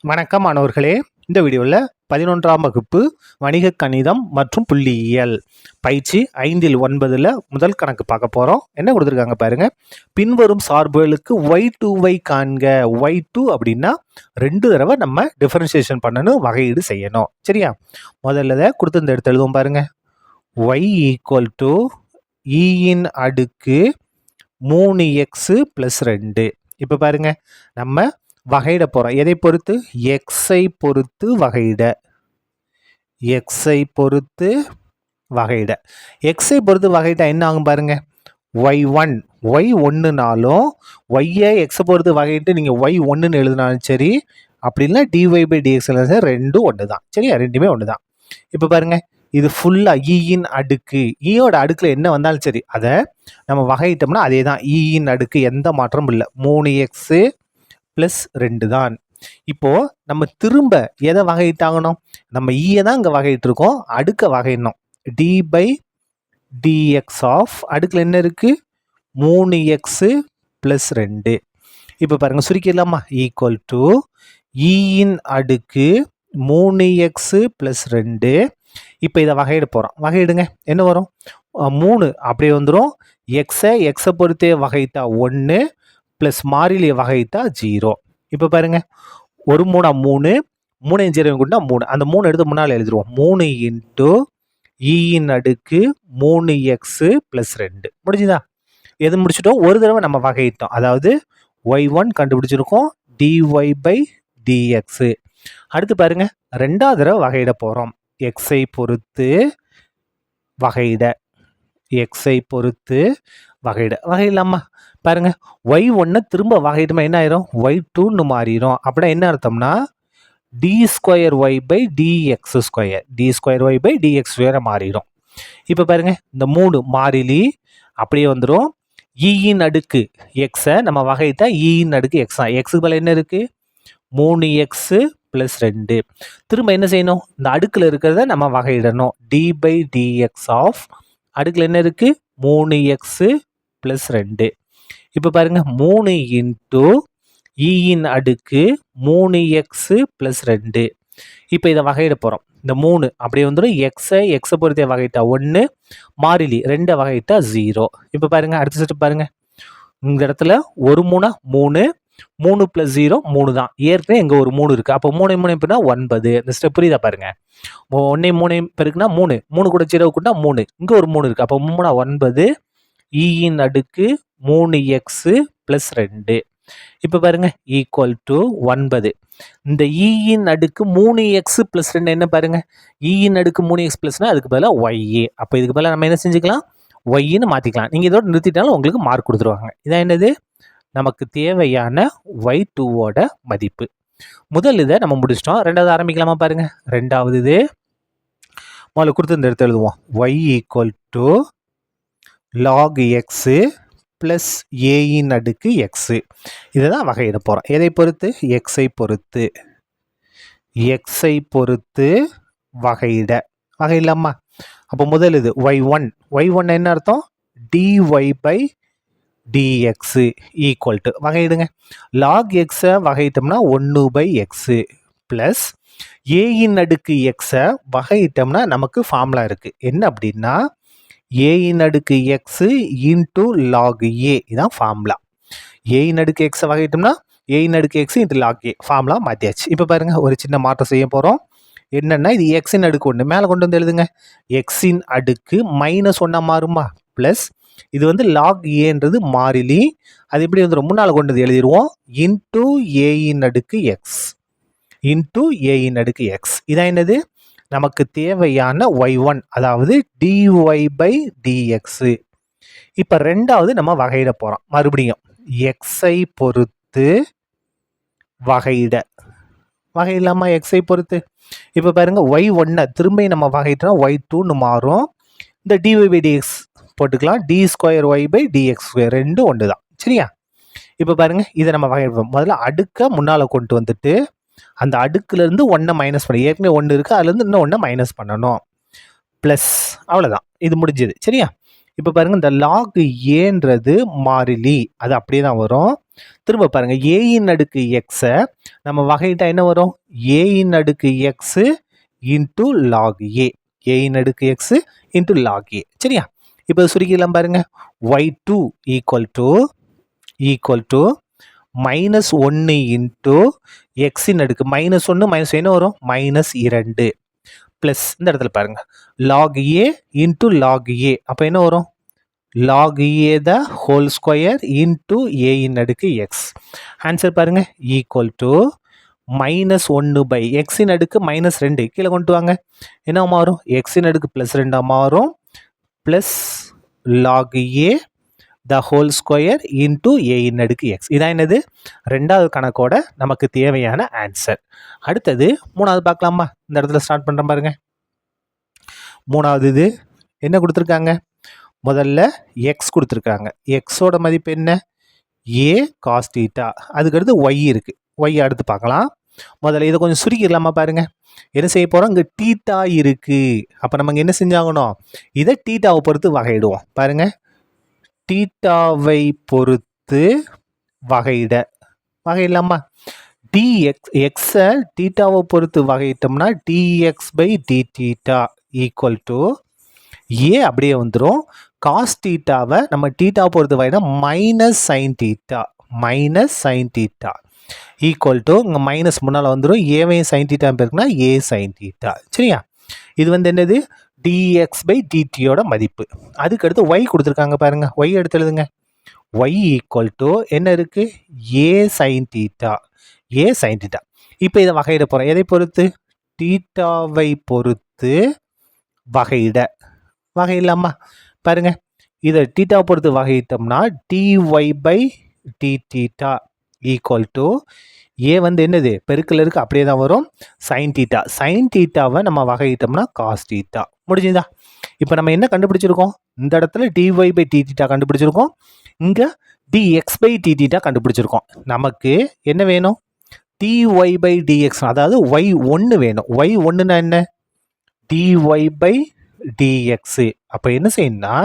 வணக்கம் மாணவர்களே. இந்த வீடியோவில் 11ஆம் வகுப்பு வணிக கணிதம் மற்றும் புள்ளியியல் பயிற்சி 5/9 முதல் கணக்கு பார்க்க போகிறோம். என்ன கொடுத்துருக்காங்க பாருங்க. பின்வரும் சார்புகளுக்கு y2 காண்க. y2 அப்படின்னா 2 தடவை நம்ம டிஃபரன்சியேஷன் பண்ணணும், வகையீடு செய்யணும். சரியா? முதல்ல கொடுத்து இந்த எடுத்து எழுதுவோம் பாருங்க. y = e⁻³ 3x + 2. இப்போ பாருங்க, நம்ம வகையிட போகிறோம். எதை பொறுத்து? எக்ஸை பொறுத்து வகையிட. எக்ஸை பொறுத்து வகையிட. எக்ஸை பொறுத்து வகையிட்டா என்ன ஆகும் பாருங்க. y1 y1னாலும் ஒய்யை எக்ஸை பொறுத்து வகையிட்டு நீங்கள் y1ன்னு எழுதினாலும் சரி, அப்படின்னா dy/dx ரெண்டும் ஒன்று தான். சரியா? ரெண்டுமே ஒன்று தான். இப்போ பாருங்க, இது ஃபுல்லாக ஈயின் அடுக்கு. ஈயோட அடுக்கில் என்ன வந்தாலும் சரி, அதை நம்ம வகையிட்டோம்னா அதே தான். ஈயின் அடுக்கு எந்த மாற்றமும் இல்லை. 3x + 2 தான். இப்போ நம்ம திரும்ப எதை வகையிட்டாகணும்? நம்ம ஈயை தான் இங்கே வகையிட்டு இருக்கோம், அடுக்க வகையிடணும். d/dx அடுக்கில் என்ன இருக்கு? 3x + 2. இப்போ பாருங்க, சுருக்கிடலாமா? = ஈயின் அடுக்கு 3x + 2. இப்போ இதை வகையிட போகிறோம். வகையிடுங்க. என்ன வரும்? 3 அப்படியே வந்துடும். எக்ஸை பொறுத்தே வகையிட்டா 1 ப்ளஸ் மாறிலியை வகையிட்டா 0. இப்போ பாருங்க, 1 3 3, 3 0 கூட்டினா 3. அந்த 3 எடுத்து முன்னால் எழுதிடுவோம். 3 × ஈயின் அடுக்கு 3x + 2. முடிஞ்சுதா? எது முடிச்சிட்டோம்? ஒரு தடவை நம்ம வகையிட்டோம். அதாவது y1 கண்டுபிடிச்சிருக்கோம், dy/dx. அடுத்து பாருங்க, ரெண்டாவது தடவை வகையிட போகிறோம். எக்ஸை பொறுத்து வகையிட. எக்ஸை பொறுத்து வகையிட. வகையிடலாமா? பாருங்க, y1 திரும்ப வகையிடுமா என்ன ஆயிரும்? y2ன்னு மாறிடும். அப்படின்னா என்ன அர்த்தம்னா d²y/dx². d²y/dx² மாறிடும். இப்போ பாருங்க, இந்த 3 மாறிலி அப்படியே வந்துடும். ஈயின் அடுக்கு எக்ஸை நம்ம வகையிட்டா ஈயின் அடுக்கு எக்ஸ் தான். எக்ஸுக்கு பதில் என்ன இருக்கு? 3x + 2. திரும்ப என்ன செய்யணும்? இந்த அடுக்கில் இருக்கிறத நம்ம வகையிடணும். d/dx அடுக்கில் என்ன இருக்கு? 3x + 2. இப்போ பாருங்க, 3 × ஈயின் அடுக்கு 3x + 2. இப்போ இதை வகையிட போகிறோம். இந்த 3 அப்படியே வந்துடும். எக்ஸை பொறுத்தே வகையிட்டா 1, மாறிலி 2 வகையிட்டா 0. இப்போ பாருங்க, அடுத்த ஸ்டெப் பாருங்க. இந்த இடத்துல 1 3 3, 3 + 0 3 தான். ஏற்கனவே இங்கே ஒரு 3 இருக்குது. அப்போ 3 3 எப்படின்னா 9. இந்த ஸ்டெப் புரியுதா பாருங்க. 1 3 பெருக்குனா 3, 3 கூட 0 கூட்டினா 3. இங்கே ஒரு 3 இருக்குது. அப்போ 3 9, ஈயின் அடுக்கு 3x + 2. இப்போ பாருங்க, = 9. இந்த ஈயின் அடுக்கு 3x + 2 என்ன பாருங்க? ஈயின் அடுக்கு 3x +னா அதுக்கு பதிலாக y. அப்போ இதுக்கு பதிலாக நம்ம என்ன செஞ்சுக்கலாம்? yன்னு மாற்றிக்கலாம். நீங்கள் இதோட நிறுத்திட்டாலும் உங்களுக்கு மார்க் கொடுத்துருவாங்க. இதான் என்னது? நமக்கு தேவையான y2ஓட மதிப்பு. முதல் இதை நம்ம முடிச்சிட்டோம். ரெண்டாவது ஆரம்பிக்கலாமா பாருங்க. ரெண்டாவது இது முதல்ல கொடுத்து இந்த எடுத்து எழுதுவோம். y = log x + a⁻⁴ x. இதை தான் வகையிட போகிறோம். எதை பொறுத்து? எக்ஸை பொறுத்து. எக்ஸை பொறுத்து வகையிட. வகையிடலாமா? அப்போ முதல் இது y1 என்ன அர்த்தம்? dy/dx = வகையிடுங்க. log x வகையிட்டோம்னா 1/x plus a⁻⁴ x வகையிட்டோம்னா நமக்கு ஃபார்முலா இருக்குது. என்ன அப்படின்னா a⁻x × log a. இதான் ஃபார்முலா. a⁻x வகையிட்டோம்னா a⁻x × log a. ஃபார்முலா மாற்றியாச்சு. இப்போ பாருங்க, ஒரு சின்ன மாற்றம் செய்ய போகிறோம். என்னன்னா, இது x-இன் அடுக்கு 1 மேலே கொண்டு வந்து எழுதுங்க. x-இன் அடுக்கு -1 மாறுமா? ப்ளஸ் இது வந்து log a-ன்றது மாறிலி. அது எப்படி வந்துடும்? முன்னால் கொண்டு வந்து எழுதிடுவோம். a⁻x. இதான் என்னது? நமக்கு தேவையான y1, அதாவது dy/dx. இப்போ ரெண்டாவது நம்ம வகையிட போகிறோம். மறுபடியும் எக்ஸை பொறுத்து வகையிட. வகையிடலாமா? எக்ஸை பொறுத்து. இப்போ பாருங்க, y1 திரும்ப நம்ம வகையிட்டோம், y2ன்னு மாறும். இந்த dy/dx போட்டுக்கலாம். d²y/dx² ரெண்டும் ஒன்று தான். சரியா? இப்போ பாருங்க, இதை நம்ம வகையிடுவோம். முதல்ல அடுக்க முன்னால் கொண்டு வந்துட்டு அந்த அடுக்குலேருந்து 1 மைனஸ் பண்ணி, ஏற்கனவே 1 இருக்குது, அதுலேருந்து இன்னும் 1 மைனஸ் பண்ணணும். ப்ளஸ் அவ்வளோதான். இது முடிஞ்சது. சரியா? இப்போ பாருங்கள், இந்த log a-ன்றது மாறிலி, அது அப்படியே தான் வரும். திரும்ப பாருங்க ஏயின் அடுக்கு எக்ஸை நம்ம வகையிட்டா என்ன வரும்? ஏயின் அடுக்கு எக்ஸு இன்ட்டு லாக் ஏ. ஏயின் அடுக்கு எக்ஸு இன்ட்டு லாக் ஏ. சரியா? இப்போ சுருக்கிடலாம் பாருங்க. y2 ஈக்குவல் டு -1 இன்ட்டு எக்ஸின் அடுக்கு -1 மைனஸ் என்ன வரும்? -2 ப்ளஸ் இந்த இடத்துல பாருங்க லாக் ஏ இன்ட்டு லாக் ஏ. அப்போ என்ன வரும்? log a the whole square into a in அடுக்கு x. ஆன்சர் பாருங்க ஈக்குவல் டு -1 பை x இன் அடுக்கு -2 கீழே கொண்டு வாங்க. என்ன மாறும்? x இன் அடுக்கு +2 மாறும் plus log a the whole square into a இன் அடுக்கு x. இதான் என்னது? ரெண்டாவது கணக்கோட நமக்கு தேவையான ஆன்சர். அடுத்தது மூணாவது பார்க்கலாமா? இந்த இடத்துல ஸ்டார்ட் பண்ணுறேன் பாருங்க. மூணாவது இது என்ன கொடுத்துருக்காங்க? முதல்ல எக்ஸ் கொடுத்துருக்காங்க. எக்ஸோட மதிப்பு என்ன? ஏ காஸ் தீட்டா. அதுக்கடுத்து ஒய் இருக்கு. ஒய் அடுத்து பார்க்கலாம். முதல்ல இதை கொஞ்சம் சுருக்கிடலாமா பாருங்க. என்ன செய்ய போகிறோம்? இங்கே தீட்டா இருக்கு. அப்போ நம்ம இங்கே என்ன செஞ்சாகணும்? இதை தீட்டாவை பொறுத்து வகையிடுவோம். பாருங்க தீட்டாவை பொறுத்து வகையிடலாமா? டிஎக்ஸ் எக்ஸை தீட்டாவை பொறுத்து வகையிட்டோம்னா d x by D theta equal to a அப்படியே வந்துடும். காஸ் தீட்டாவை நம்ம தீட்டாவை பொறுத்து வகையிட்டா minus sine theta equal to இங்கே மைனஸ் முன்னால் வந்துடும். ஏவையும் சைன் தீட்டா இருக்குன்னா ஏ சைன் தீட்டா. சரியா? இது வந்து என்னது? டிஎக்ஸ் பை டிடியோட மதிப்பு. அதுக்கடுத்து ஒய் கொடுத்துருக்காங்க பாருங்க. ஒய் எடுத்து எழுதுங்க. ஒய் ஈக்குவல் டு என்ன இருக்கு? ஏ சைன் தீட்டா. இப்போ இதை வகையிட போகிறோம். எதை பொறுத்து? தீட்டாவை பொறுத்து வகையிடலாமா? பாருங்க இதை தீட்டாவை பொறுத்து வகையிட்டோம்னா d y by D theta equal to a வந்து என்னது? பெருக்கல் இருக்கு அப்படியே தான் வரும். சைன் தீட்டாவை நம்ம வகையிட்டோம்னா காஸ் தீட்டா. முடிஞ்சுதா? இப்போ நம்ம என்ன கண்டுபிடிச்சிருக்கோம்? இந்த இடத்துல டிஒய் பை டி தீட்டா கண்டுபிடிச்சிருக்கோம். இங்கே டிஎக்ஸ் பை டி தீட்டா கண்டுபிடிச்சிருக்கோம். நமக்கு என்ன வேணும்? டிஒய் பை டிஎக்ஸ், அதாவது ஒய் ஒன்று வேணும். ஒய் ஒன்றுனா என்ன? D Y by D X. அப்போ என்ன செய்யணும்னா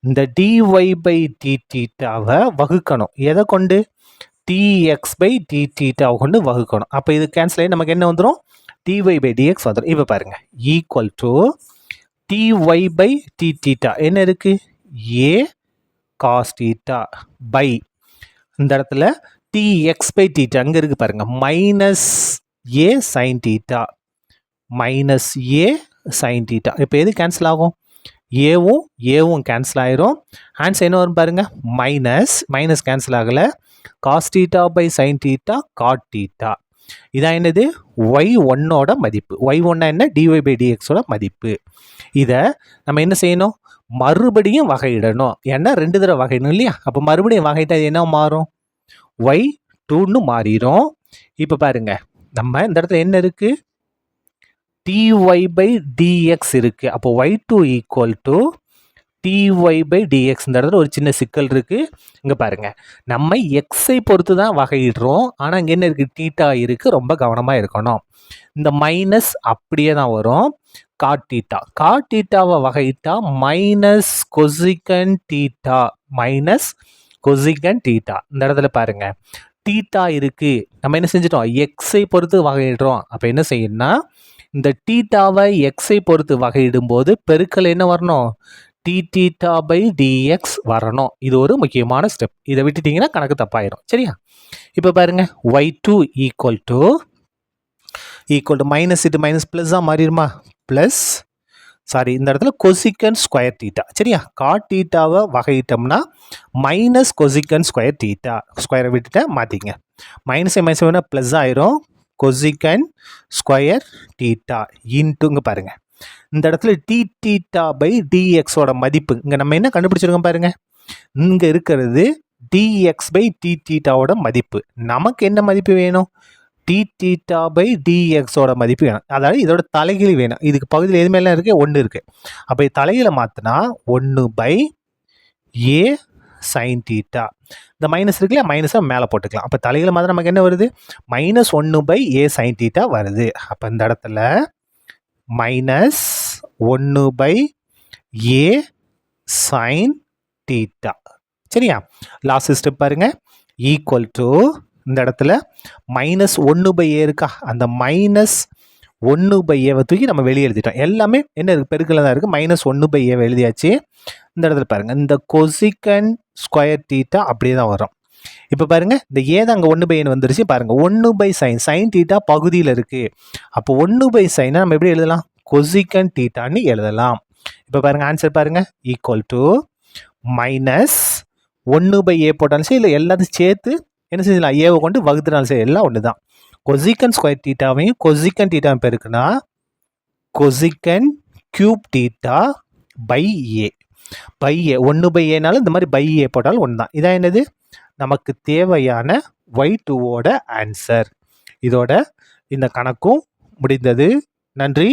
இந்த டிஒய் பை டி தீட்டாவை வகுக்கணும். எதை கொண்டு? டிஎக்ஸ் பை டி தீட்டாவை கொண்டு வகுக்கணும். அப்போ இது கேன்சல் ஆகி நமக்கு என்ன வந்துடும்? டிஒய் பை டிஎக்ஸ் வந்துடும். இப்போ பாருங்க equal to D Y by D theta என்ன இருக்கு? ஏ காஸ் தீட்டா பை இந்த இடத்துல டிஎக்ஸ் பை தீட்டா அங்கே இருக்கு பாருங்க மைனஸ் ஏ சைன் தீட்டா. இப்போ எது கேன்சல் ஆகும்? ஏவும் கேன்சல் ஆயிரும். ஆன்சர் என்ன வரும் பாருங்க? மைனஸ் கேன்சல் ஆகலை. Cos theta by sine theta cot theta. இதான் என்னது? ஒய் ஒன்னோட மதிப்பு. ஒய் ஒன்னா என்ன? டிஒய் பை டிஎக்ஸோட மதிப்பு. இதை நம்ம என்ன செய்யணும்? மறுபடியும் வகையிடணும். ஏன்னா 2 தடவை வகையிடணும் இல்லையா? அப்போ மறுபடியும் வகையிட்டா என்ன மாறும்? ஒய் 2ன்னு மாறிடும். இப்போ பாருங்க நம்ம இந்த இடத்துல என்ன இருக்கு? டிஒய் பை டிஎக்ஸ் இருக்கு. அப்போ y2 equal to D Y by D X. இந்த இடத்துல ஒரு சின்ன சிக்கல் இருக்கு. இங்கே பாருங்க நம்ம எக்ஸை பொறுத்து தான் வகையிடுறோம். ஆனால் இங்கே என்ன இருக்கு? தீட்டா இருக்கு. ரொம்ப கவனமாக இருக்கணும். இந்த மைனஸ் அப்படியே தான் வரும். காட் தீட்டாவை வகையிட்டா மைனஸ் கொசிகன் தீட்டா. இந்த இடத்துல பாருங்க தீட்டா இருக்கு. நம்ம என்ன செஞ்சிட்டோம்? எக்ஸை பொறுத்து வகையிடுறோம். அப்போ என்ன செய்யணும்னா இந்த தீட்டாவை எக்ஸை பொறுத்து வகையிடும் போது பெருக்கல் என்ன வரணும்? டி தீட்டா பை டிஎக்ஸ் வரணும். இது ஒரு முக்கியமான ஸ்டெப். இதை விட்டுட்டீங்கன்னா கணக்கு தப்பாயிரும். சரியா? இப்போ பாருங்க y2 ஈக்குவல் டு மைனஸ் இது மைனஸ் ப்ளஸ்ஸாக மாறிடுமா? ப்ளஸ் இந்த இடத்துல கொசிகன் ஸ்கொயர் தீட்டா. சரியா? காட் தீட்டாவை வகையிட்டோம்னா மைனஸ் கொசிகன் ஸ்கொயர் தீட்டா. ஸ்கொயரை விட்டுட்ட மாற்றிங்க. மைனஸ் வேணால் ப்ளஸ் ஆயிரும். கொசிகன் ஸ்கொயர் தீட்டா இன்ட்டுங்க பாருங்க இந்த இடத்துல டி தீட்டா பை டிஎக்ஸோட மதிப்பு. இங்கே நம்ம என்ன கண்டுபிடிச்சிருக்கோம் பாருங்க. இங்கே இருக்கிறது டிஎக்ஸ் பை டி தீட்டாவோட மதிப்பு. நமக்கு என்ன மதிப்பு வேணும்? டி தீட்டா பை டிஎக்ஸோட மதிப்பு வேணும். அதாவது இதோட தலைகீழ் வேணும். இதுக்கு பகுதியில் எது மேலாம் இருக்குது? 1 இருக்குது. அப்போ தலைகீழை மாற்றினா 1 பை ஏ சைன் தீட்டா. இந்த மைனஸ் இருக்குல்ல, மைனஸை மேலே போட்டுக்கலாம். அப்போ தலைகீழ மாதிரி நமக்கு என்ன வருது? -1 பை ஏ சைன் தீட்டா வருது. அப்போ இந்த இடத்துல -1 பை ஏ சைன் தீட்டா. சரியா? லாஸ்ட் ஸ்டெப் பாருங்க. ஈக்குவல் டு இந்த இடத்துல -1/a இருக்கா, அந்த -1/a தூக்கி நம்ம வெளியே எழுதிட்டோம். எல்லாமே என்ன இருக்குது, பெருக்கல தான் இருக்குது. -1/a எழுதியாச்சு. இந்த இடத்துல பாருங்கள், இந்த கொசிகன் ஸ்கொயர் தீட்டா அப்படியே தான் வரும். இப்போ பாருங்கள், இந்த ஏ தான் அங்கே 1/n வந்துருச்சு. பாருங்கள், 1/sin சைன் தீட்டா பகுதியில் இருக்குது. அப்போ 1/sin நம்ம எப்படி எழுதலாம், கொசிகன் தீட்டான்னு எழுதலாம். இப்போ பாருங்கள், ஆன்சர் பாருங்கள், ஈக்குவல் டு -1/a போட்டாலும் சரி, இல்லை எல்லாத்தையும் சேர்த்து என்ன செஞ்சலாம், ஏவை கொண்டு வகுத்துனாலும் சரி, எல்லாம் ஒன்று தான். கொசிகன் ஸ்கொயர் தீட்டாவையும் கொசிகன் தீட்டாவையும் பெருக்குனா கொசிகன் கியூப் தீட்டா பை ஏ. 1/aனாலும் இந்த மாதிரி பை ஏ போட்டாலும் ஒன்று தான். இதான் என்னது, நமக்கு தேவையான y2ஓட ஆன்சர். இதோட இந்த கணக்கும் முடிந்தது. நன்றி.